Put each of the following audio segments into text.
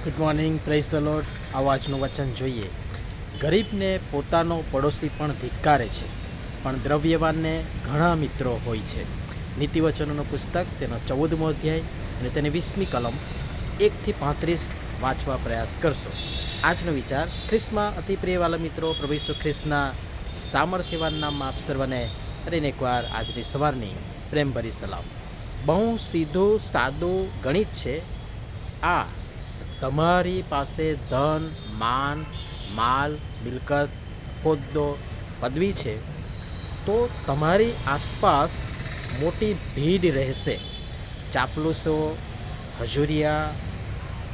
Good morning, praise the Lord. આવાજનું વચન જોઈએ. ગરીબને પોતાનો પડોશી પણ ધિક્કારે છે, પણ દ્રવ્યવાનને ઘણા મિત્રો હોય છે. નીતિવચનોનું પુસ્તક, તેનો 14મો અધ્યાય અને તેની 20મી કલમ 1-35 વાંચવા પ્રયાસ કરશો. આજનો વિચાર ખ્રિસ્તમાં અતિ પ્રિયવાલા મિત્રો, પ્રભુ ઈસુ ખ્રિસ્તના સામર્થ્યવાન નામમાં આપ સર્વને ફરીને એકવાર આજની સવારની પ્રેમભરી સલામ. બહુ સીધું સાદું ગણિત છે આ. તમારી પાસે ધન, માન, માલ, મિલકત, હોદ્દો, પદવી છે તો તમારી આસપાસ મોટી ભીડ રહેશે. ચાપલુસો, હજુરિયા,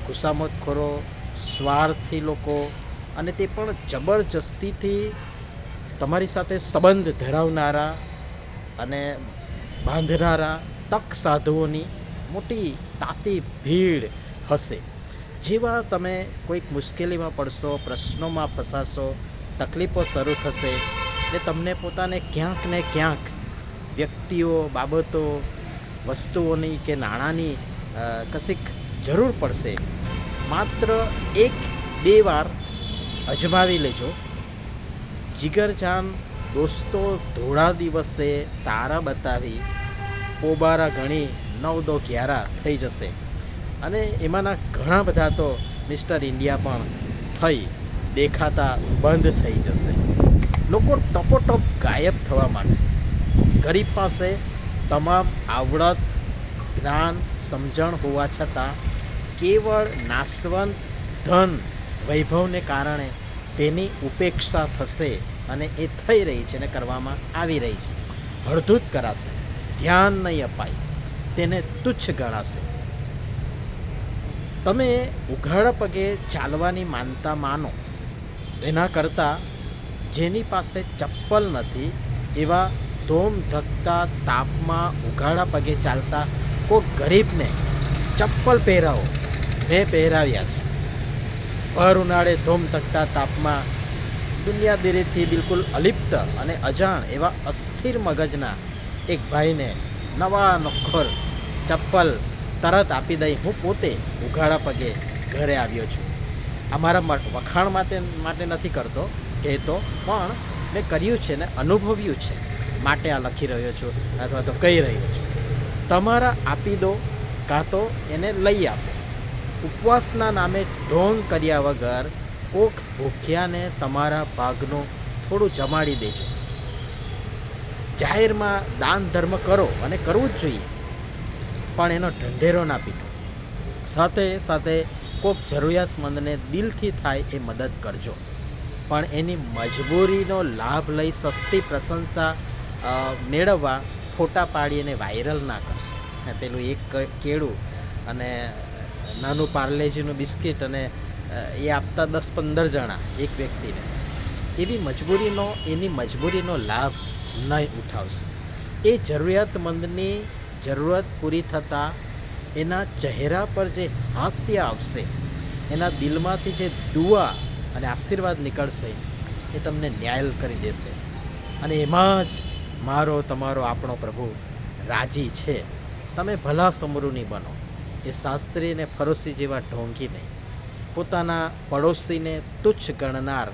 ખુશામતખોરો, સ્વાર્થી લોકો, અને તે પણ જબરજસ્તીથી તમારી સાથે સંબંધ ધરાવનારા અને બાંધનારા તક સાધુઓની મોટી તાતી ભીડ હશે. જેવા તમે કોઈક મુશ્કેલીમાં પડશો, પ્રશ્નોમાં ફસાશો, તકલીફો શરૂ થશે એટલે તમને પોતાને ક્યાંક ને ક્યાંક વ્યક્તિઓ, બાબતો, વસ્તુઓની કે નાણાંની કશીક જરૂર પડશે. માત્ર 1-2 વાર અજમાવી લેજો. જીગરજાન દોસ્તો ધોળા દિવસે તારા બતાવી પોબારા ગણી 9-2-11 થઈ જશે, અને એમાંના ઘણા બધા તો મિસ્ટર ઇન્ડિયા પણ થઈ દેખાતા બંધ થઈ જશે. લોકો ટપોટપ ગાયબ થવા માંડશે. ગરીબ પાસે તમામ આવડત, જ્ઞાન, સમજણ હોવા છતાં કેવળ નાશવંત ધન, વૈભવને કારણે તેની ઉપેક્ષા થશે, અને એ થઈ રહી છે ને કરવામાં આવી રહી છે. હળધૂત કરાશે, ધ્યાન નહીં અપાય, તેને તુચ્છ ગણાશે. તમે ઉઘાડા પગે ચાલવાની માનતા માનો એના કરતાં જેની પાસે ચપ્પલ નથી એવા ધોમ ધકતા તાપમાં ઉઘાડા પગે ચાલતા કોઈ ગરીબને ચપ્પલ પહેરાવો. મેં પહેરાવ્યા છે. ભર ઉનાળે ધોમ ધકતા તાપમાં દુનિયાદારીથી બિલકુલ અલિપ્ત અને અજાણ એવા અસ્થિર મગજના એક ભાઈને નવા નોખર ચપ્પલ તરત આપી દઈ હું પોતે ઉઘાડા પગે ઘરે આવ્યો છું. આ મારા વખાણ માટે નથી કરતો, કહેતો, પણ મેં કર્યું છે ને અનુભવ્યું છે માટે આ લખી રહ્યો છું અથવા તો કહી રહ્યો છું. તમારા આપી દો કાં તો એને લઈ આપો. ઉપવાસના નામે ઢોંગ કર્યા વગર કોક ભૂખ્યાને તમારા ભાગનું થોડું જમાડી દેજો. જાહેરમાં દાન ધર્મ કરો, અને કરવું જ જોઈએ, પણ એનો ઢંઢેરો ના પીટો. સાથે સાથે કોઈક જરૂરિયાતમંદને દિલથી થાય એ મદદ કરજો, પણ એની મજબૂરીનો લાભ લઈ સસ્તી પ્રશંસા મેળવવા ફોટા પાડી અને વાયરલ ના કરશો. પેલું એક કેળું અને નાનું પાર્લેજીનું બિસ્કિટ અને એ આપતા 10-15 જણા એક વ્યક્તિને, એની મજબૂરીનો લાભ નહીં ઉઠાવશો. એ જરૂરિયાતમંદની જરૂરત પૂરી થતાં એના ચહેરા પર જે હાસ્ય આવશે, એના દિલમાંથી જે દુઆ અને આશીર્વાદ નીકળશે, એ તમને ન્યાય કરી દેશે. અને એમાં જ મારો, તમારો, આપણો પ્રભુ રાજી છે. તમે ભલા સમરૂની બનો. એ શાસ્ત્રી ને ફરોશી જેવા ઢોંગી નહીં. પોતાના પડોશીને તુચ્છ ગણનાર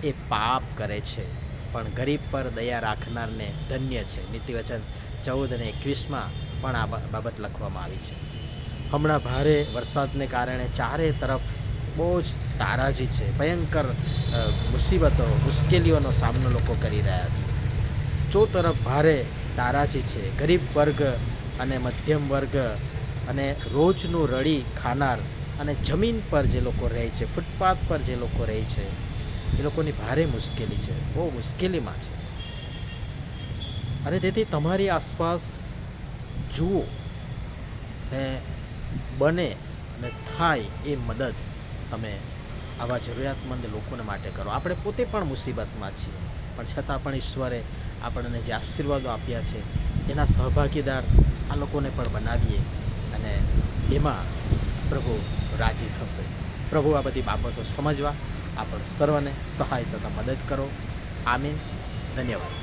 એ પાપ કરે છે, પણ ગરીબ પર દયા રાખનારને ધન્ય છે. નીતિવચન 14 અને 21માં પણ આ બાબત લખવામાં આવી છે. હમણાં ભારે વરસાદને કારણે ચારે તરફ બહુ જ તારાજી છે. ભયંકર મુસીબતો, મુશ્કેલીઓનો સામનો લોકો કરી રહ્યા છે. તરફ ભારે તારાજી છે. ગરીબ વર્ગ અને મધ્યમ વર્ગ અને રોજનું રડી ખાનાર અને જમીન પર જે લોકો રહે છે, ફૂટપાથ પર જે લોકો રહે છે, એ લોકોની ભારે મુશ્કેલી છે, બહુ મુશ્કેલીમાં છે. અને તેથી તમારી આસપાસ જુઓ ને બને ને થાય એ મદદ તમે આવા જરૂરિયાતમંદ લોકોને માટે કરો. આપણે પોતે પણ મુસીબતમાં છીએ, પણ છતાં પણ ઈશ્વરે આપણને જે આશીર્વાદો આપ્યા છે એના સહભાગીદાર આ લોકોને પણ બનાવીએ, અને એમાં પ્રભુ રાજી થશે. પ્રભુ આ બધી બાબતો સમજવા આપણે સર્વને સહાય તથા મદદ કરો. આમીન. ધન્યવાદ.